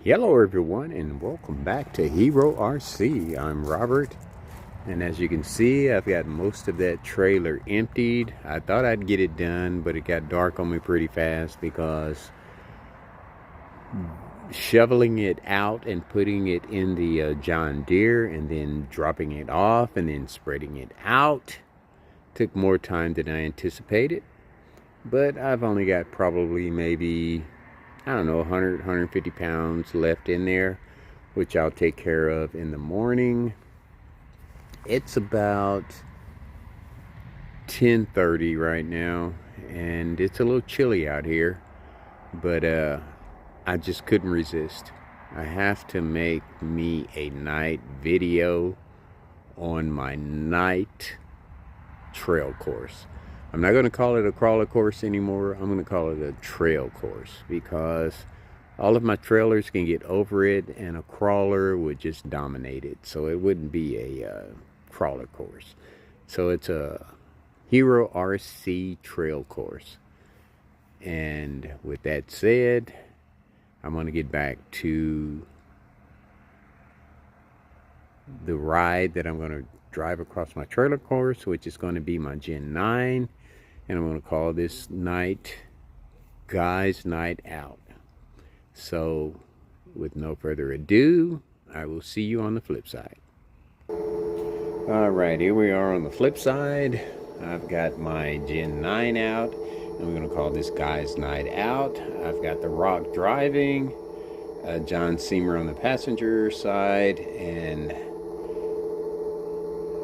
Hello everyone and welcome back to HERORC. I'm Robert, and as you can see, I've got most of that trailer emptied. I thought I'd get it done, but it got dark on me pretty fast because shoveling it out and putting it in the John Deere and then dropping it off and then spreading it out took more time than I anticipated. But I've only got probably maybe, I don't know, 100, 150 pounds left in there, which I'll take care of in the morning. It's about 10:30 right now, and it's a little chilly out here, but I just couldn't resist. I have to make me a night video on my night trail course. I'm not going to call it a crawler course anymore. I'm going to call it a trail course because all of my trailers can get over it and a crawler would just dominate it. So it wouldn't be a crawler course. So it's a HERORC trail course. And with that said, I'm going to get back to the ride that I'm going to drive across my trailer course, which is going to be my Gen 9. And I'm going to call this night Guys Night Out. So with no further ado, I will see you on the flip side. Alright, here we are on the flip side. I've got my Gen 9 out, and we're going to call this Guys Night Out. I've got the Rock driving, John Seamer on the passenger side, and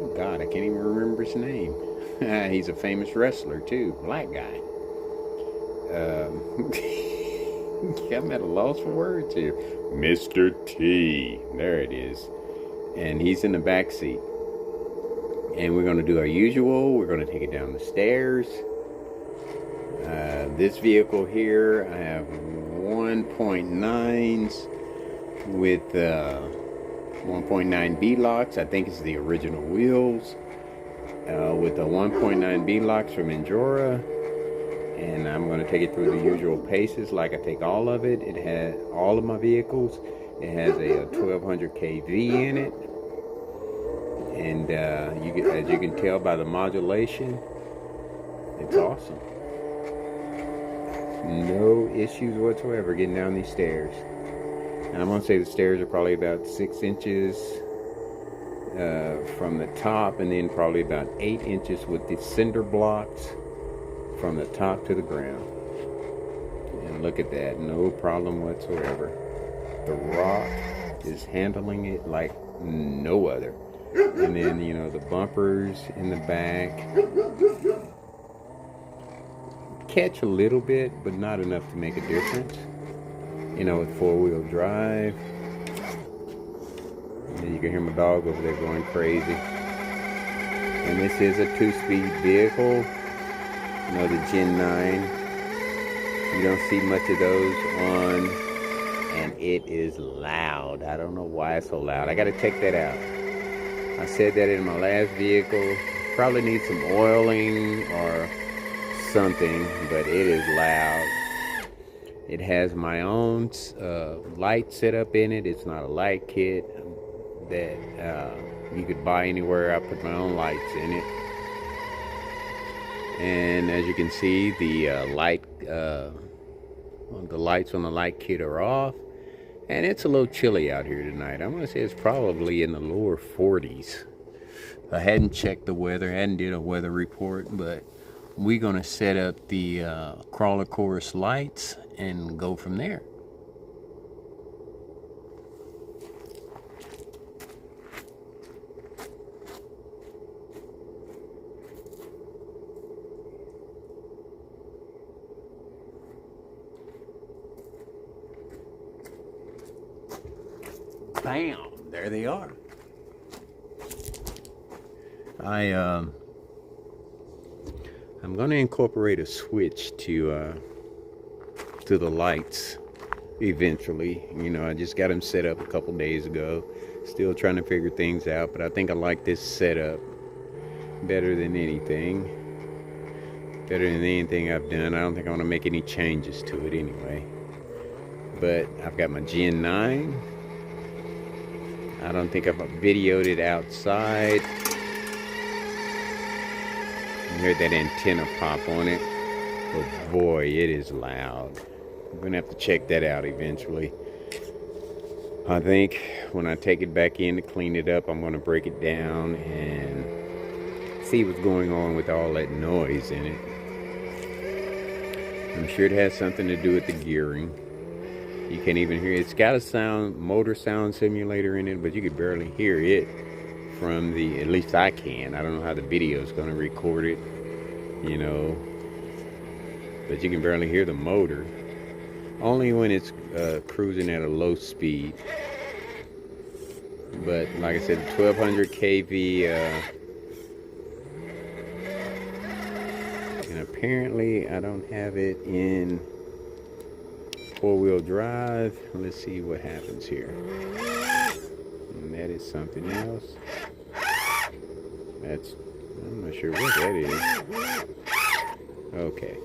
oh God, I can't even remember his name. He's a famous wrestler too, black guy. I'm at a loss for words here. Mr. T, there it is, and he's in the back seat. And we're going to do our usual. We're going to take it down the stairs. This vehicle here, I have 1.9s with 1.9 B-locks. I think it's the original wheels. With the 1.9 B-locks from Endura. And I'm going to take it through the usual paces like I take all of it. It has all of my vehicles. It has a 1200 kV in it. And as you can tell by the modulation, it's awesome. No issues whatsoever getting down these stairs. And I'm going to say the stairs are probably about 6 inches from the top, and then probably about 8 inches with the cinder blocks from the top to the ground. And look at that, no problem whatsoever. The Rock is handling it like no other. And then, you know, the bumpers in the back catch a little bit, but not enough to make a difference. You know, with four-wheel drive. And you can hear my dog over there going crazy. And this is a 2-speed vehicle. You know, the Gen 9. You don't see much of those on. And it is loud. I don't know why it's so loud. I got to check that out. I said that in my last vehicle. Probably needs some oiling or something, but it is loud. It has my own light set up in it. It's not a light kit that you could buy anywhere. I put my own lights in it. And as you can see, the lights on the light kit are off. And it's a little chilly out here tonight. I'm going to say it's probably in the lower 40s. I hadn't checked the weather, hadn't did a weather report, but we're going to set up the crawler course lights and go from there. Bam! There they are. I'm going to incorporate a switch to the lights eventually. You know, I just got them set up a couple days ago. Still trying to figure things out, but I think I like this setup better than anything. Better than anything I've done. I don't think I want to make any changes to it anyway. but I've got my Gen 9. I don't think I've videoed it outside. You heard that antenna pop on it. But boy, it is loud. I'm gonna have to check that out eventually. I think when I take it back in to clean it up, I'm gonna break it down and see what's going on with all that noise in it. I'm sure it has something to do with the gearing. You can't even hear it. It's got a motor sound simulator in it, but you can barely hear it from at least I can. I don't know how the video is gonna record it, you know, but you can barely hear the motor. Only when it's cruising at a low speed. But like I said, 1200 kV, and apparently I don't have it in four-wheel drive. Let's see what happens here. And that is something else. I'm not sure what that is. Okay.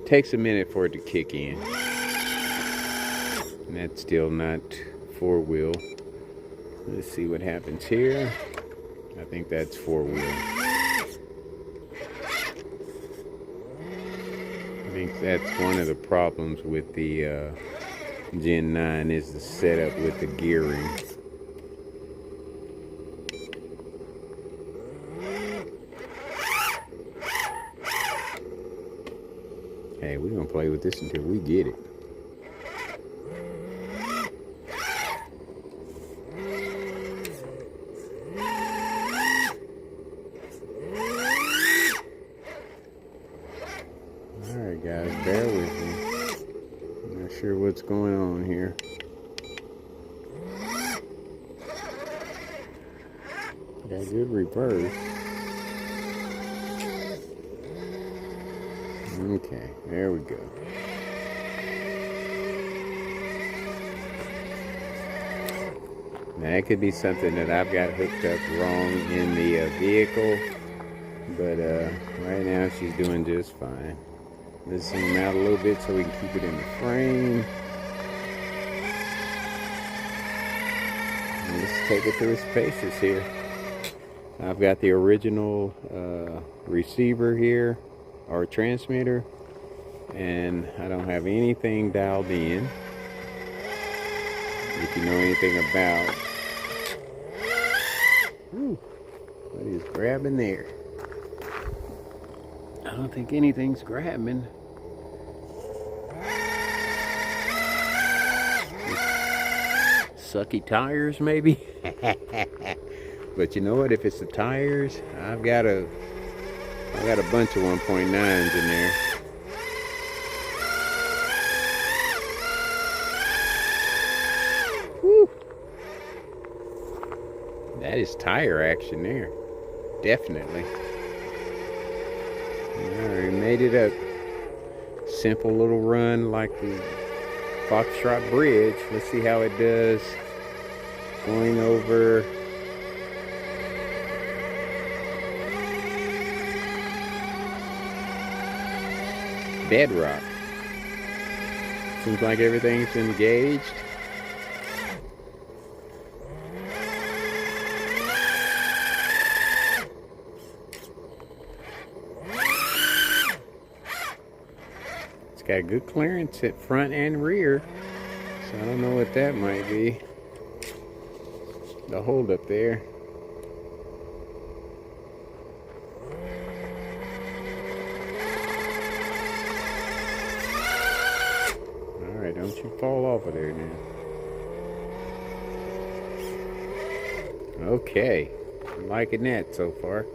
Takes a minute for it to kick in. And that's still not four-wheel. Let's see what happens here. I think that's four-wheel. I think that's one of the problems with the Gen 9 is the setup with the gearing. Hey, we're gonna play with this until we get it. Alright guys, bear with me. I'm not sure what's going on here. Got good reverse. Okay, there we go. Now that could be something that I've got hooked up wrong in the vehicle, but right now she's doing just fine. Let's zoom out a little bit so we can keep it in the frame. And let's take it through its paces here. I've got the original receiver here, or transmitter, and I don't have anything dialed in. If you know anything about what is grabbing there. I don't think anything's grabbing. Sucky tires maybe. But you know what, if it's the tires, I've got a bunch of 1.9s in there. Woo. That is tire action there. Definitely. Alright, made it up. Simple little run like the Foxtrot Bridge. Let's see how it does going over bedrock. Seems like everything's engaged. It's got good clearance at front and rear, so I don't know what that might be. The hold up there. Alright, don't you fall off of there now. Okay, I'm liking that so far.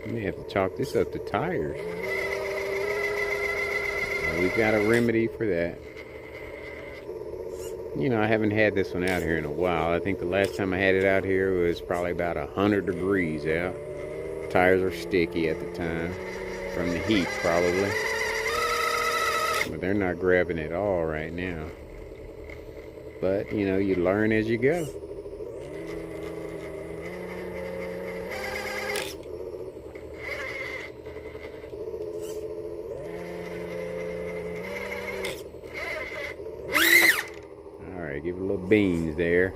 You may have to chalk this up to tires. Well, we've got a remedy for that. You know, I haven't had this one out here in a while. I think the last time I had it out here was probably about 100 degrees out. Tires are sticky at the time, from the heat probably. But they're not grabbing at all right now. But, you know, you learn as you go. beans there.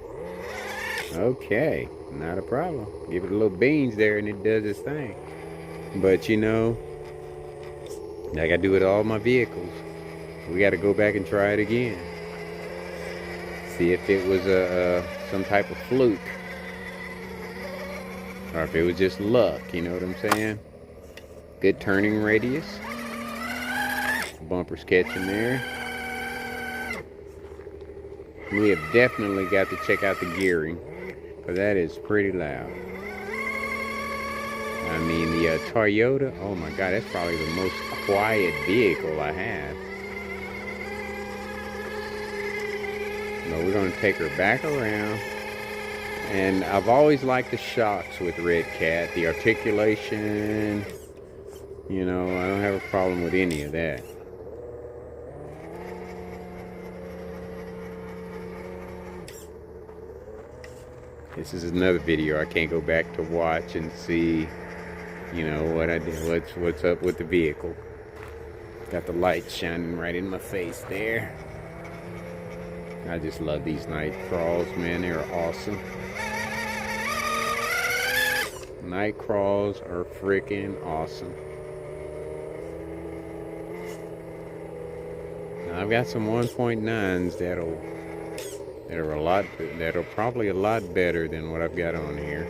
Okay, not a problem. Give it a little beans there and it does its thing. But you know, like I do with all my vehicles, we got to go back and try it again. See if it was some type of fluke, or if it was just luck. You know what I'm saying? Good turning radius. Bumper's catching there. We have definitely got to check out the gearing, because that is pretty loud. I mean, the Toyota, oh my God, that's probably the most quiet vehicle I have. No, we're going to take her back around. And I've always liked the shocks with Red Cat, the articulation. You know, I don't have a problem with any of that. This is another video I can't go back to watch and see, you know, what I did, what's up with the vehicle. Got the light shining right in my face there. I just love these night crawls, man. They're awesome. Night crawls are freaking awesome. Now, I've got some 1.9s that'll probably a lot better than what I've got on here.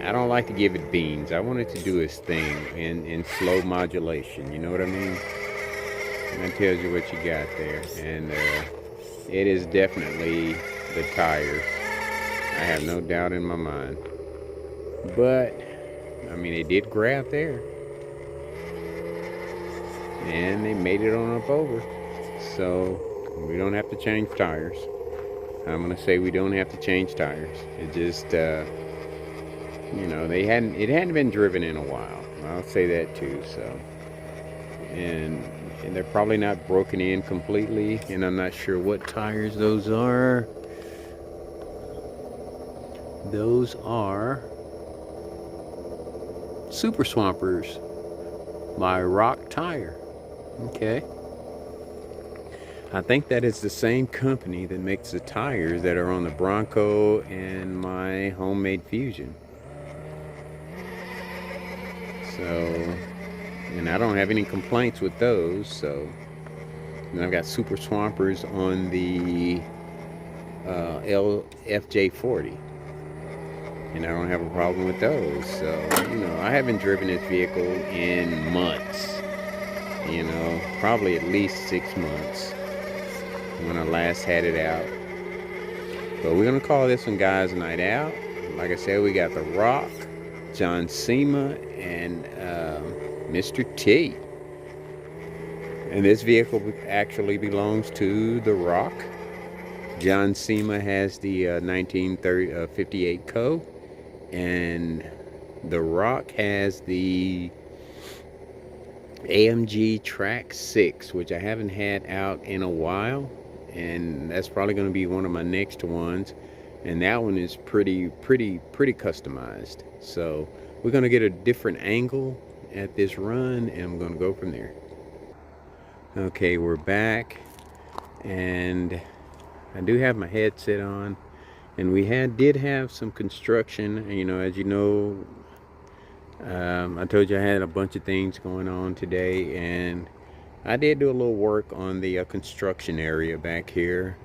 I don't like to give it beans. I want it to do its thing in slow modulation. You know what I mean? And that tells you what you got there. And it is definitely the tires. I have no doubt in my mind. But, I mean, they did grab there. And they made it on up over. So, we don't have to change tires. I'm going to say we don't have to change tires. It just, you know, it hadn't been driven in a while. I'll say that too, so. And they're probably not broken in completely, and I'm not sure what tires those are. Those are Super Swampers by HERORC Tire. Okay. I think that is the same company that makes the tires that are on the Bronco and my homemade Fusion. So, and I don't have any complaints with those. So, and I've got Super Swampers on the FJ40, and I don't have a problem with those. So, you know, I haven't driven this vehicle in months. You know, probably at least 6 months when I last had it out. But we're gonna call this one Guys Night Out. Like I said, we got The Rock, John Cena, and Mr. T. And this vehicle actually belongs to The Rock. John Cena has the 1958 Co. And The Rock has the AMG Track 6, which I haven't had out in a while. And that's probably going to be one of my next ones. And that one is pretty customized. So we're going to get a different angle at this run, and I'm going to go from there. Okay, we're back, and I do have my headset on, and we did have some construction. You know, as you know, I told you I had a bunch of things going on today, and I did do a little work on the construction area back here.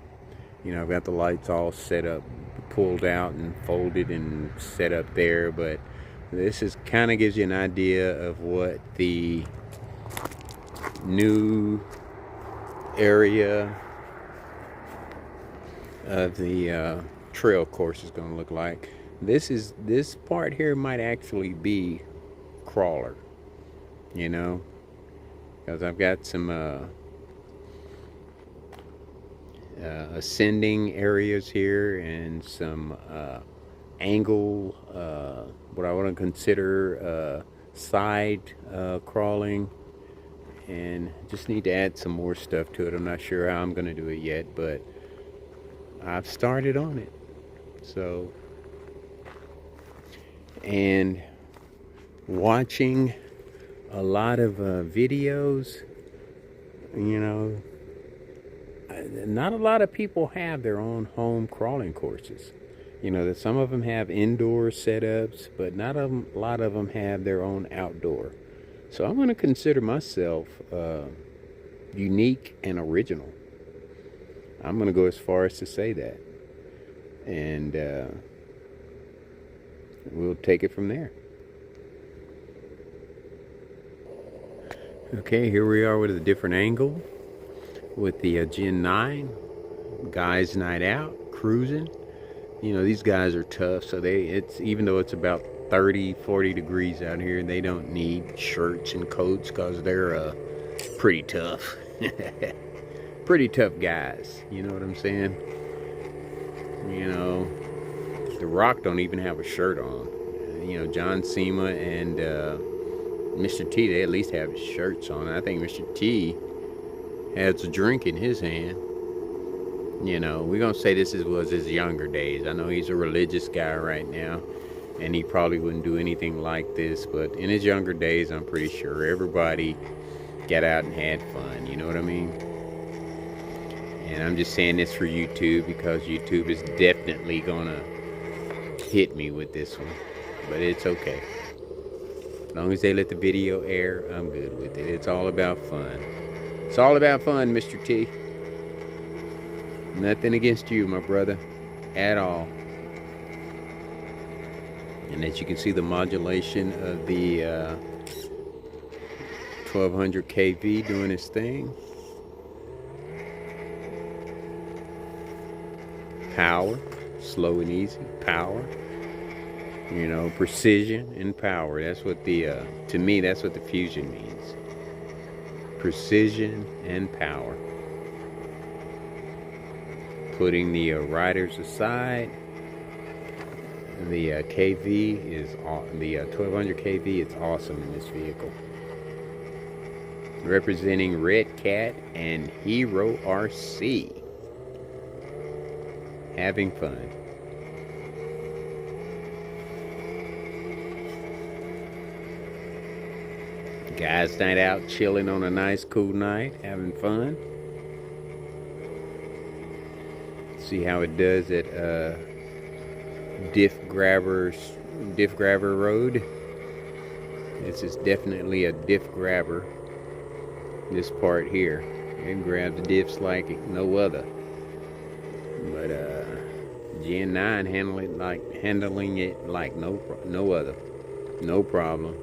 You know, I've got the lights all set up, pulled out and folded and set up there, but this is kind of gives you an idea of what the new area of the trail course is going to look like. This part here might actually be crawler, you know, because I've got some ascending areas here and some angle, what I want to consider side crawling, and just need to add some more stuff to it. I'm not sure how I'm going to do it yet, but I've started on it. So, and watching a lot of videos, you know, not a lot of people have their own home crawling courses. You know, that some of them have indoor setups, but not a lot of them have their own outdoor. So I'm going to consider myself unique and original. I'm going to go as far as to say that. And we'll take it from there. Okay, here we are with a different angle with the Gen 9 guys night out cruising. You know, these guys are tough, so it's even though it's about 30-40 degrees out here, they don't need shirts and coats because they're pretty tough. Pretty tough guys, you know what I'm saying? You know, The Rock don't even have a shirt on. You know, John Cena and Mr. T, they at least have shirts on. I think Mr. T has a drink in his hand. You know, we're going to say this was his younger days. I know he's a religious guy right now, and he probably wouldn't do anything like this. But in his younger days, I'm pretty sure everybody got out and had fun. You know what I mean? And I'm just saying this for YouTube because YouTube is definitely going to hit me with this one. But it's okay. As long as they let the video air, I'm good with it. It's all about fun. It's all about fun, Mr. T. Nothing against you, my brother, at all. And as you can see, the modulation of the 1200 kV doing its thing. Power, slow and easy, power. You know, precision and power. That's what the, to me, that's what the Fusion means. Precision and power. Putting the riders aside, the KV is, the 1200 KV is awesome in this vehicle. Representing Red Cat and HERORC. Having fun. Guys night out, chilling on a nice cool night, having fun. See how it does at Diff Grabber Road. This is definitely a diff grabber. This part here, it grabs diffs like no other. But Gen 9 handling it like no other, no problem.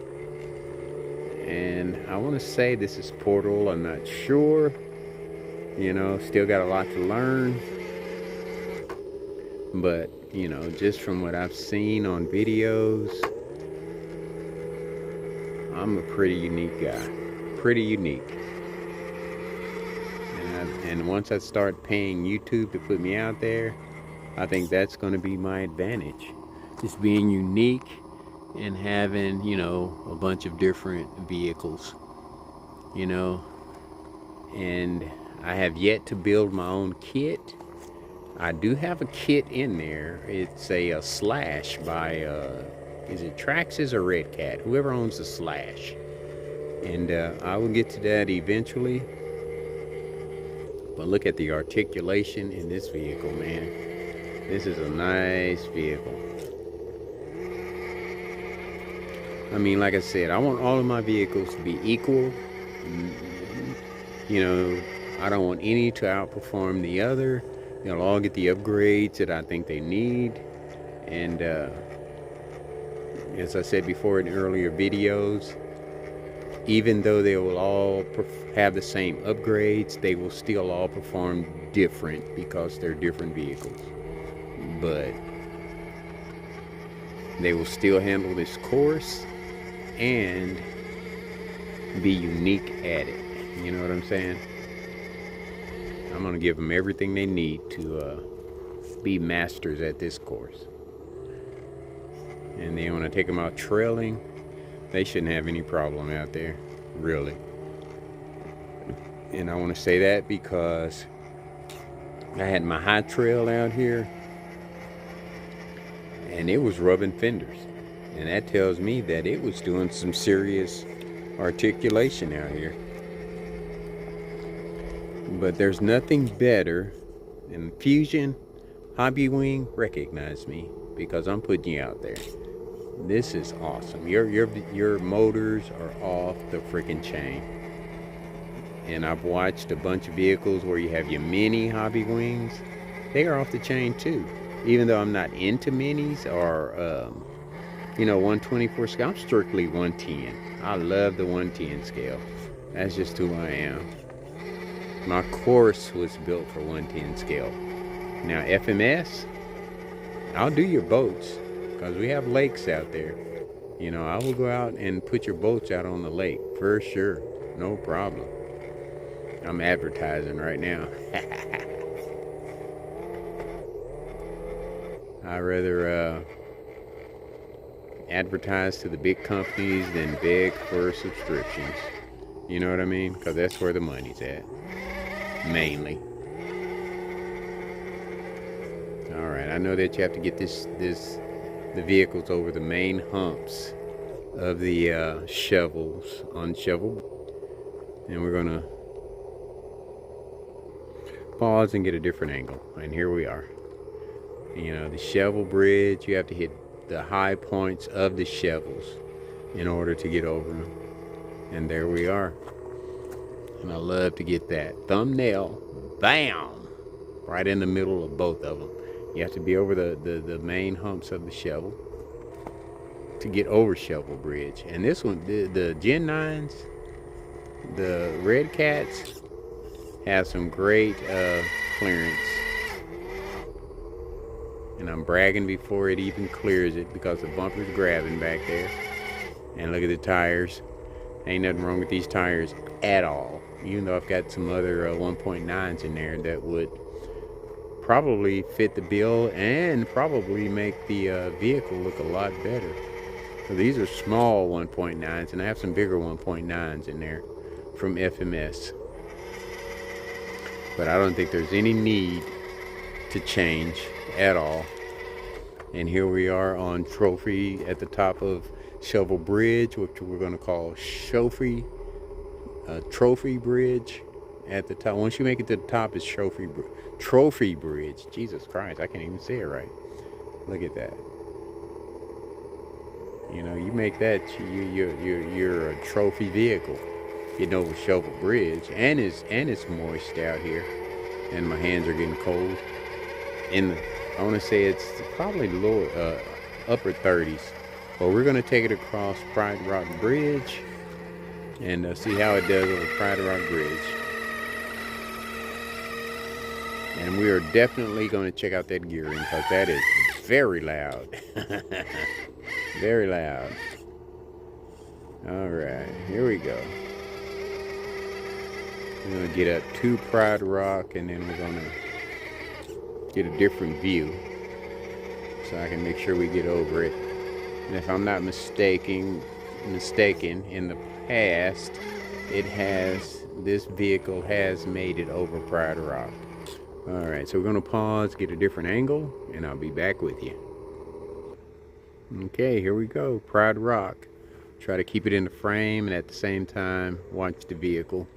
And I want to say this is Portal. I'm not sure. You know, still got a lot to learn. But, you know, just from what I've seen on videos, I'm a pretty unique guy. Pretty unique. And once I start paying YouTube to put me out there, I think that's going to be my advantage. Just being unique and having, you know, a bunch of different vehicles. You know, and I have yet to build my own kit. I do have a kit in there. It's a Slash by, is it Traxxas or Red Cat? Whoever owns the Slash. And I will get to that eventually. But look at the articulation in this vehicle, man. This is a nice vehicle. I mean, like I said, I want all of my vehicles to be equal. You know, I don't want any to outperform the other. They'll all get the upgrades that I think they need. And as I said before in earlier videos, even though they will all have the same upgrades, they will still all perform different because they're different vehicles. But they will still handle this course and be unique at it. You know what I'm saying? I'm going to give them everything they need to be masters at this course. And then when I take them out trailing, they shouldn't have any problem out there, really. And I want to say that because I had my high trail out here and it was rubbing fenders. And that tells me that it was doing some serious articulation out here. But there's nothing better. And Fusion, Hobby Wing, recognize me because I'm putting you out there. This is awesome. Your motors are off the freaking chain. And I've watched a bunch of vehicles where you have your mini Hobby Wings. They are off the chain too. Even though I'm not into minis or 124 scale, I'm strictly 110. I love the 110 scale. That's just who I am. My course was built for 110 scale. Now FMS, I'll do your boats because we have lakes out there. I will go out and put your boats out on the lake for sure. No problem. I'm advertising right now. I rather advertise to the big companies than beg for subscriptions. You know what I mean? Because that's where the money's at. Mainly. Alright, I know that you have to get the vehicles over the main humps of the shovels on shovel. And we're gonna pause and get a different angle. And here we are. The shovel bridge, you have to hit the high points of the shovels in order to get over them. And there we are. And I love to get that thumbnail, bam, right in the middle of both of them. You have to be over the main humps of the shovel to get over shovel bridge. And this one, the Gen 9s, the Red Cats, have some great clearance. And I'm bragging before it even clears it because the bumper's grabbing back there. And look at the tires. Ain't nothing wrong with these tires at all. Even though I've got some other 1.9s in there that would probably fit the bill and probably make the vehicle look a lot better. So these are small 1.9s, and I have some bigger 1.9s in there from FMS. But I don't think there's any need to change at all. And here we are on Trophy at the top of Shovel Bridge, which we're going to call Trophy Bridge at the top. Once you make it to the top, it's Trophy Bridge. Jesus Christ, I can't even say it right. Look at that. You make that, you're a trophy vehicle. Getting over Shovel Bridge, and it's moist out here, and my hands are getting cold. I want to say it's probably lower, upper 30s. But we're going to take it across Pride Rock Bridge and see how it does over Pride Rock Bridge. And we are definitely going to check out that gearing because that is very loud. Very loud. All right, here we go. We're going to get up to Pride Rock, and then we're going to get a different view so I can make sure we get over it. And if I'm not mistaken, in the past, this vehicle has made it over Pride Rock. Alright, so we're going to pause, get a different angle, and I'll be back with you. Okay, here we go, Pride Rock. Try to keep it in the frame and at the same time watch the vehicle.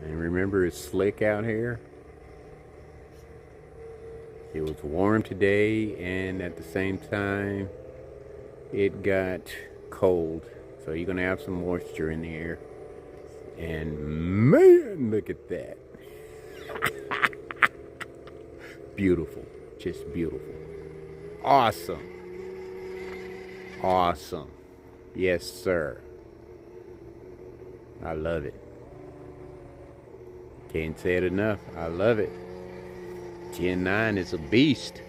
And remember, it's slick out here. It was warm today, and at the same time it got cold, so you're gonna have some moisture in the air. And man, look at that. Beautiful, just beautiful. Awesome. Awesome. Yes, sir. I love it. Can't say it enough. I love it. Gen 9 is a beast.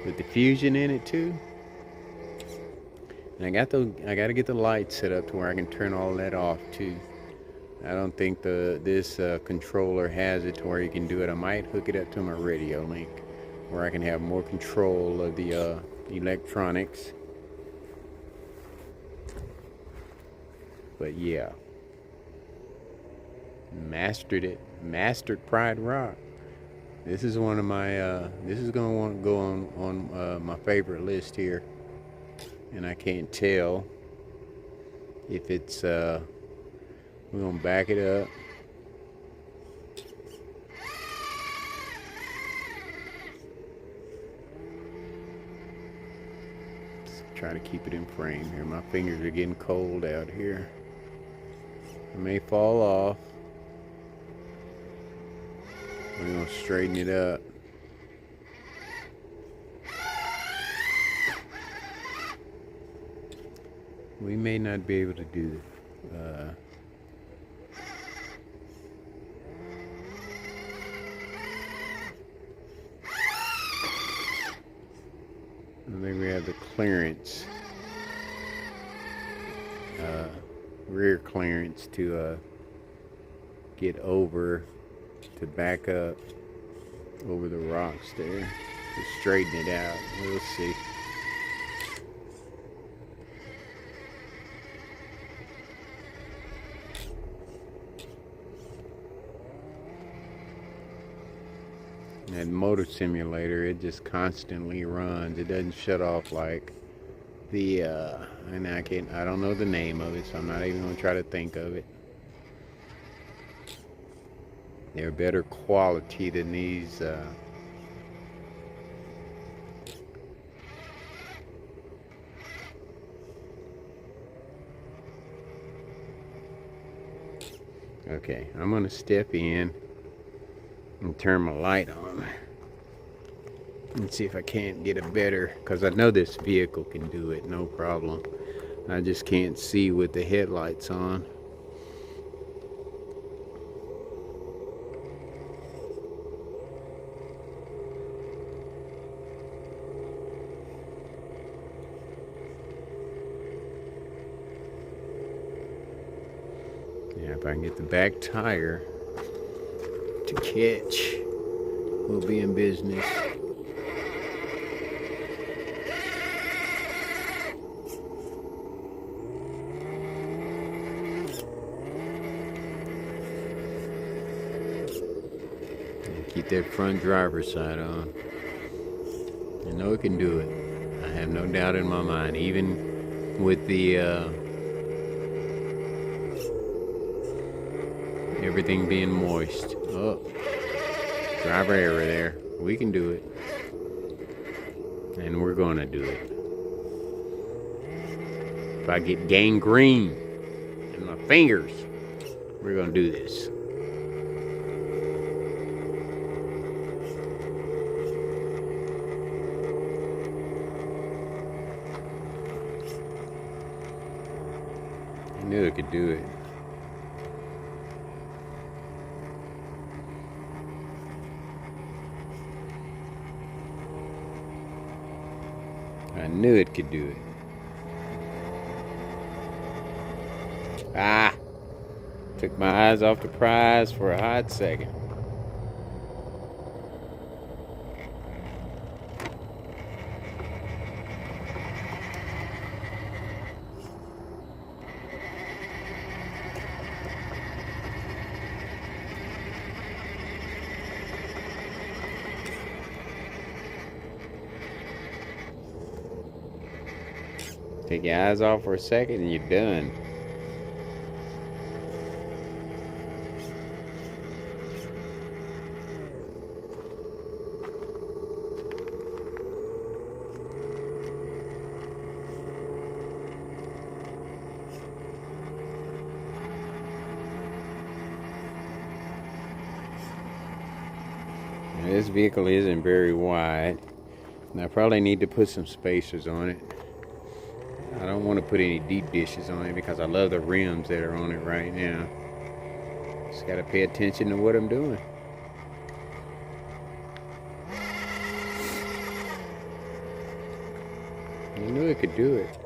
With the Fusion in it too. And I got to get the lights set up to where I can turn all that off too. I don't think this controller has it to where you can do it. I might hook it up to my radio link where I can have more control of the electronics. But yeah. Mastered it. Mastered Pride Rock. This is one of my. This is gonna want to go on my favorite list here, and I can't tell if it's. We're gonna back it up. Try to keep it in frame here. My fingers are getting cold out here. It may fall off. We're gonna straighten it up. We may not be able to do I think we have the clearance, rear clearance to get over, to back up over the rocks there, to straighten it out. We'll see. That motor simulator, it just constantly runs. It doesn't shut off like the and I don't know the name of it, so I'm not even gonna try to think of it. They're better quality than these okay, I'm gonna step in and turn my light on and see if I can't get a better, because I know this vehicle can do it, no problem. I just can't see with the headlights on. Yeah, if I can get the back tire to catch, we'll be in business. And keep that front driver's side on. I know it can do it. I have no doubt in my mind, even with the everything being moist. Oh, driver error there. We can do it. And we're gonna do it. If I get gangrene in my fingers, we're gonna do this. I knew it could do it. I knew it could do it. Ah! Took my eyes off the prize for a hot second. Take your eyes off for a second and you're done. Now, this vehicle isn't very wide, and I probably need to put some spacers on it. I don't want to put any deep dishes on it because I love the rims that are on it right now. Just got to pay attention to what I'm doing. I knew it could do it.